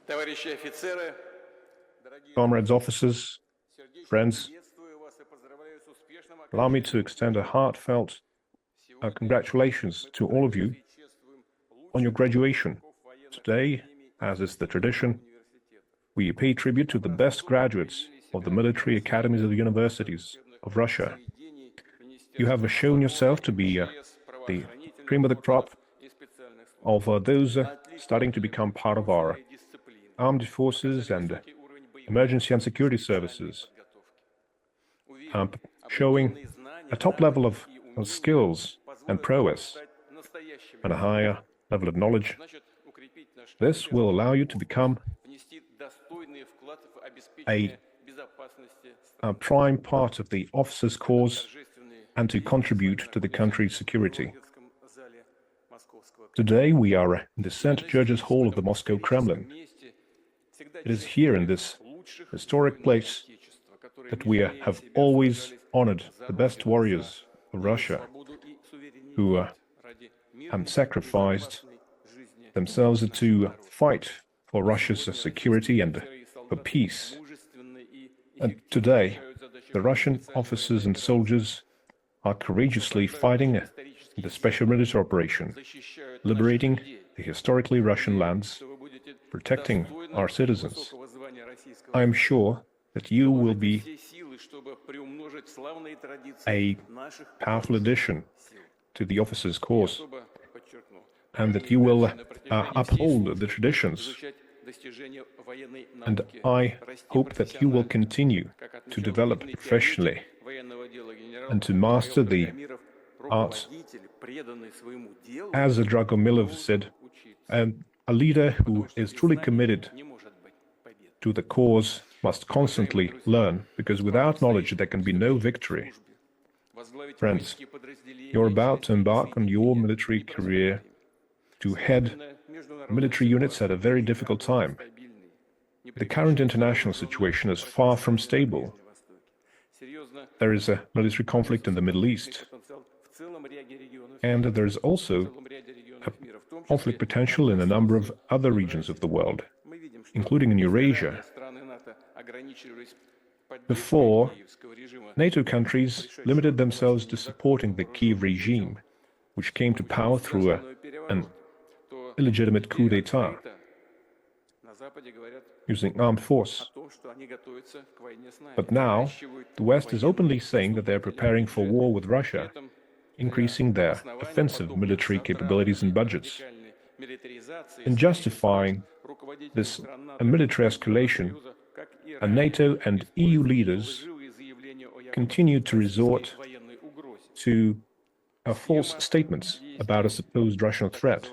Товарищи офицеры, Comrades, officers, friends, allow me to extend a heartfelt congratulations to all of you on your graduation. Today, as is the tradition, we pay tribute to the best graduates of the military academies of the universities of Russia. You have shown yourself to be the cream of the crop of those starting to become part of our armed forces and emergency and security services, showing a top level of skills and prowess and a higher level of knowledge. This will allow you to become a prime part of the officers' corps and to contribute to the country's security. Today we are in the St. George's Hall of the Moscow Kremlin. It is here in this historic place that we have always honored the best warriors of Russia who sacrificed themselves to fight for Russia's security and for peace. And today, the Russian officers and soldiers are courageously fighting in the special military operation, liberating the historically Russian lands, protecting our citizens. I am sure that you will be a powerful addition to the officers' corps, and that you will uphold the traditions. And I hope that you will continue to develop professionally and to master the arts. As Dragomilov said, a leader who is truly committed to the cause must constantly learn, because without knowledge there can be no victory. Friends, you're about to embark on your military career to head military units at a very difficult time. The current international situation is far from stable. There is a military conflict in the Middle East, and there is also a conflict potential in a number of other regions of the world, including in Eurasia. Before, NATO countries limited themselves to supporting the Kiev regime, which came to power through an illegitimate coup d'etat using armed force. But now, the West is openly saying that they're preparing for war with Russia, increasing their offensive military capabilities and budgets. In justifying this military escalation, NATO and EU leaders continue to resort to false statements about a supposed Russian threat.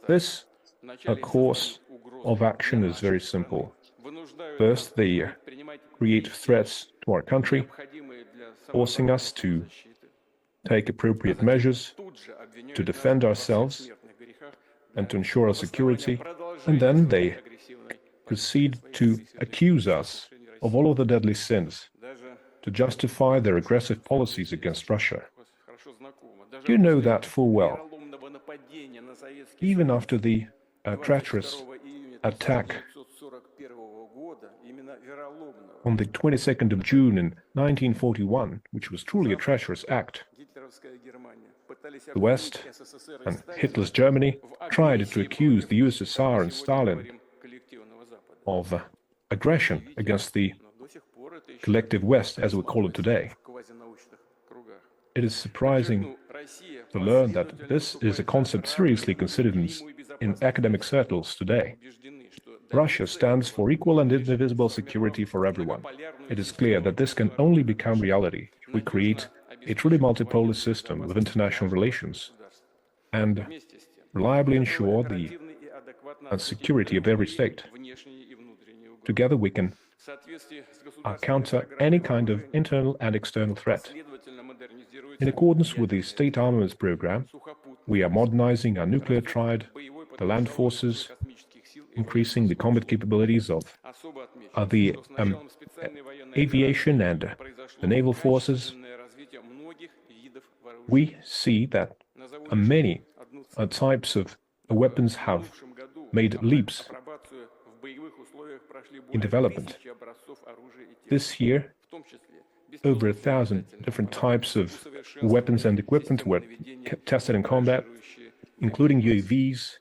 This course of action is very simple. First, they create threats to our country, forcing us to take appropriate measures to defend ourselves and to ensure our security, and then they proceed to accuse us of all of the deadly sins, to justify their aggressive policies against Russia. You know that full well. Even after the treacherous attack on the 22nd of June in 1941, which was truly a treacherous act, the West and Hitler's Germany tried to accuse the USSR and Stalin of aggression against the collective West, as we call it today. It is surprising to learn that this is a concept seriously considered in academic circles today. Russia stands for equal and indivisible security for everyone. It is clear that this can only become reality if we create a truly multipolar system of international relations and reliably ensure the security of every state. Together we can counter any kind of internal and external threat. In accordance with the State Armaments Program, we are modernizing our nuclear triad, the land forces, increasing the combat capabilities of the aviation and the naval forces. We see that many types of weapons have made leaps in development. This year, over 1,000 different types of weapons and equipment were tested in combat, including UAVs,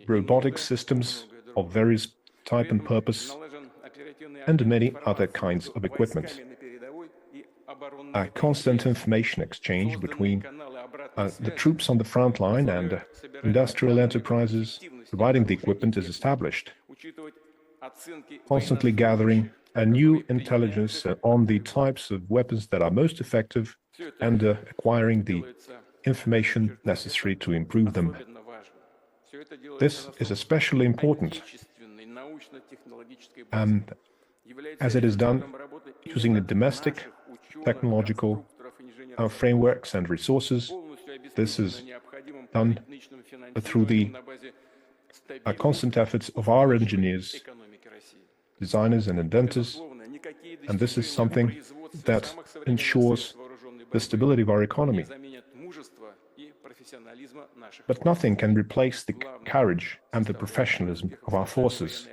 robotic systems of various type and purpose, and many other kinds of equipment. A constant information exchange between the troops on the front line and industrial enterprises providing the equipment is established, constantly gathering a new intelligence on the types of weapons that are most effective and acquiring the information necessary to improve them. This is especially important, and as it is done using the domestic technological frameworks and resources, this is done through the constant efforts of our engineers, designers and inventors, and this is something that ensures the stability of our economy. But nothing can replace the courage and the professionalism of our forces.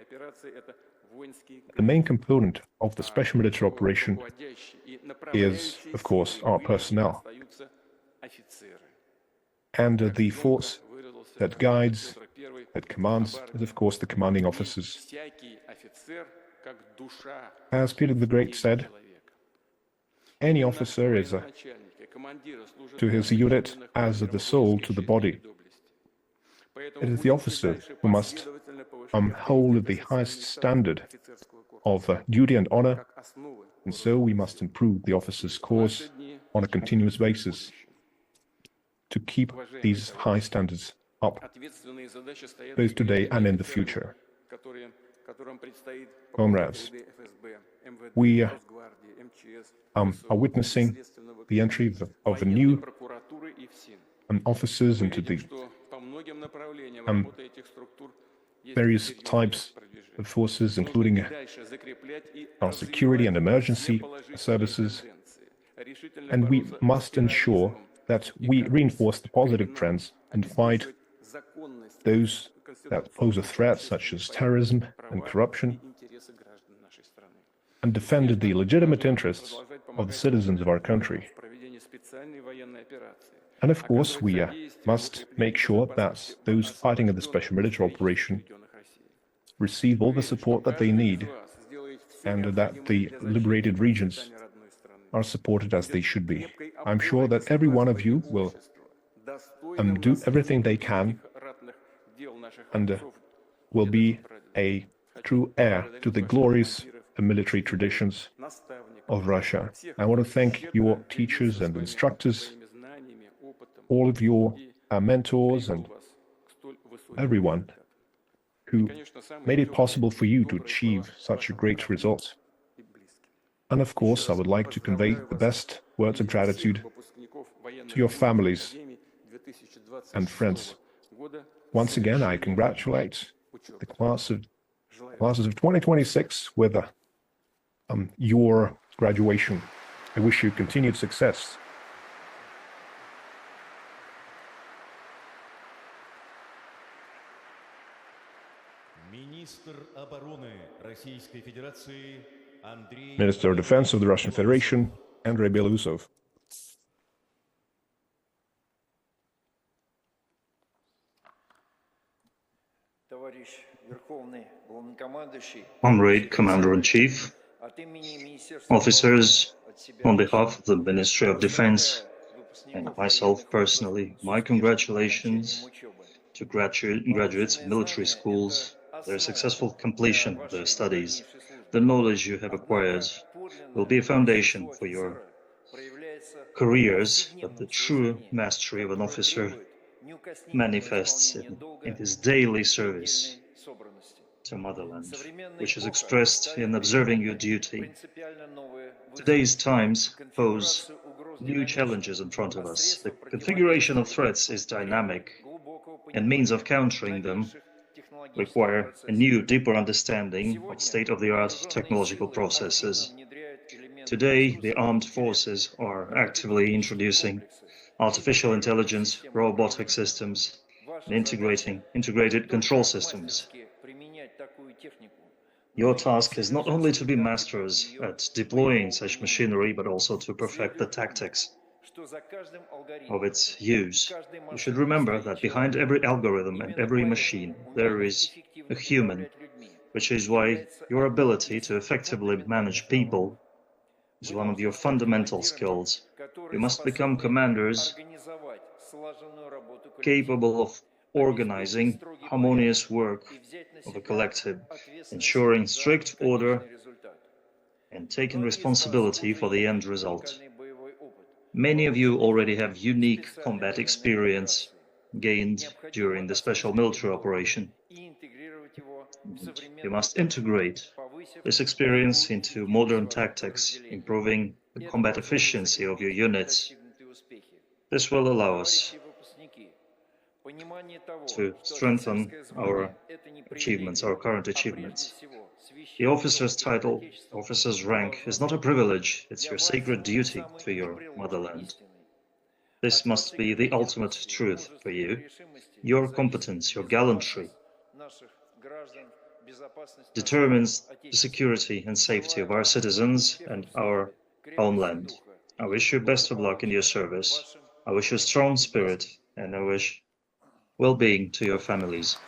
The main component of the special military operation is, of course, our personnel. And the force that guides, that commands, is, of course, the commanding officers. As Peter the Great said, any officer is to his unit as the soul to the body. It is the officer who must hold the highest standard of duty and honor, and so we must improve the officer's course on a continuous basis to keep these high standards up, both today and in the future. Comrades, we are witnessing the entry of new officers into the various types of forces, including our security and emergency services, and we must ensure that we reinforce the positive trends and fight those that pose a threat, such as terrorism and corruption, and defend the legitimate interests of the citizens of our country. And of course, we must make sure that those fighting in the special military operation receive all the support that they need, and that the liberated regions are supported as they should be. I'm sure that every one of you will do everything they can and will be a true heir to the glorious military traditions of Russia. I want to thank your teachers and instructors, all of your mentors, and everyone who made it possible for you to achieve such a great result. And of course, I would like to convey the best words of gratitude to your families and friends. Once again, I congratulate the classes of 2026 with your graduation. I wish you continued success. Minister of Defense of the Russian Federation, Andrey Belousov. Comrade Commander-in-Chief, officers, on behalf of the Ministry of Defense and myself personally, my congratulations to graduates of military schools, their successful completion of their studies. The knowledge you have acquired will be a foundation for your careers, but the true mastery of an officer manifests in his daily service to motherland, which is expressed in observing your duty. Today's times pose new challenges in front of us. The configuration of threats is dynamic, and means of countering them require a new, deeper understanding of state-of-the-art technological processes. Today, the armed forces are actively introducing artificial intelligence, robotic systems, and integrated control systems. Your task is not only to be masters at deploying such machinery, but also to perfect the tactics of its use. You should remember that behind every algorithm and every machine, there is a human, which is why your ability to effectively manage people is one of your fundamental skills. You must become commanders capable of organizing harmonious work of a collective, ensuring strict order and taking responsibility for the end result. Many of you already have unique combat experience gained during the special military operation. And you must integrate this experience into modern tactics, improving the combat efficiency of your units. This will allow us to strengthen our achievements, our current achievements. The officer's title, officer's rank, is not a privilege, it's your sacred duty to your motherland. This must be the ultimate truth for you. Your competence, your gallantry, determines the security and safety of our citizens and our homeland. I wish you best of luck in your service. I wish you strong spirit, and I wish well-being to your families.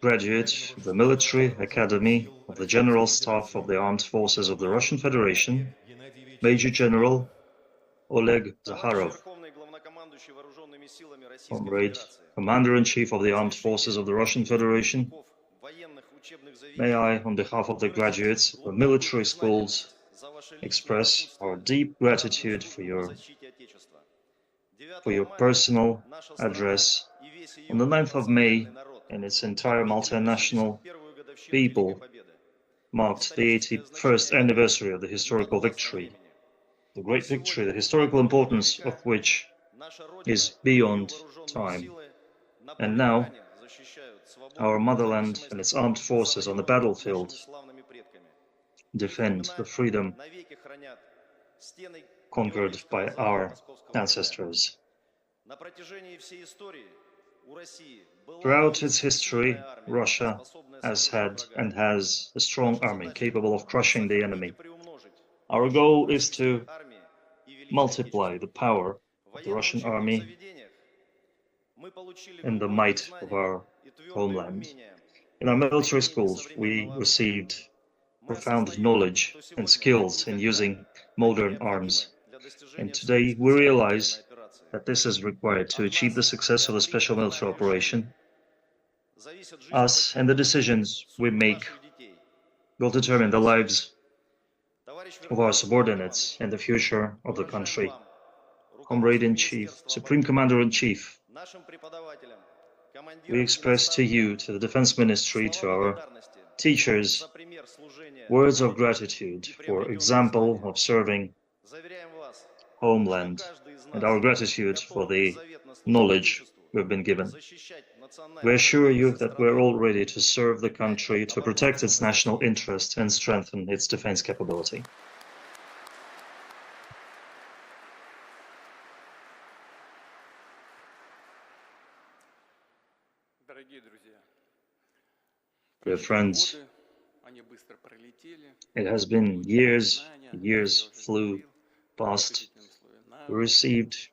Graduate of the Military Academy of the General Staff of the Armed Forces of the Russian Federation, Major General Oleg Zakharov. Comrade, Commander-in-Chief of the Armed Forces of the Russian Federation, may I, on behalf of the graduates of the military schools, express our deep gratitude for your personal address on the 9th of May, and its entire multinational people marked the 81st anniversary of the historical victory. The great victory, the historical importance of which is beyond time. And now, our motherland and its armed forces on the battlefield defend the freedom conquered by our ancestors. Throughout its history, Russia has had and has a strong army capable of crushing the enemy. Our goal is to multiply the power of the Russian army and the might of our homeland. In our military schools, we received profound knowledge and skills in using modern arms. And today we realize that this is required to achieve the success of the special military operation. Us and the decisions we make will determine the lives of our subordinates and the future of the country. Comrade-in-Chief, Supreme Commander-in-Chief, we express to you, to the Defense Ministry, to our teachers, words of gratitude for example of serving homeland, and our gratitude for the knowledge we've been given. We assure you that we're all ready to serve the country, to protect its national interest and strengthen its defense capability. Dear friends, it has been years flew past. We received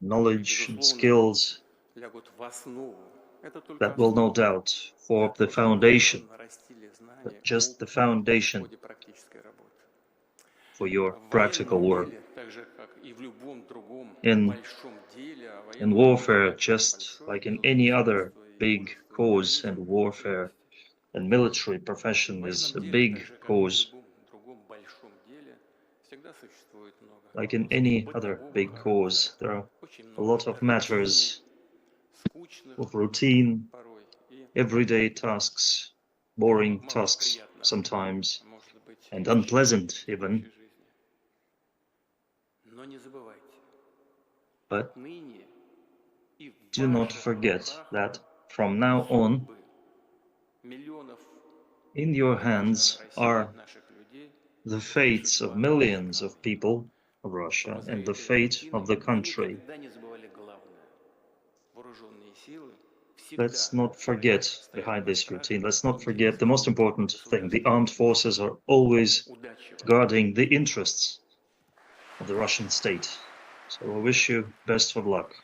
knowledge and skills that will no doubt form the foundation, but just the foundation for your practical work. In warfare, just like in any other big cause, and warfare and military profession is a big cause, like in any other big cause, there are a lot of matters of routine, everyday tasks, boring tasks sometimes, and unpleasant even. But do not forget that from now on, In your hands are the fates of millions of people of Russia and the fate of the country. Let's not forget behind this routine, let's not forget the most important thing. The armed forces are always guarding the interests of the Russian state. So I wish you best of luck.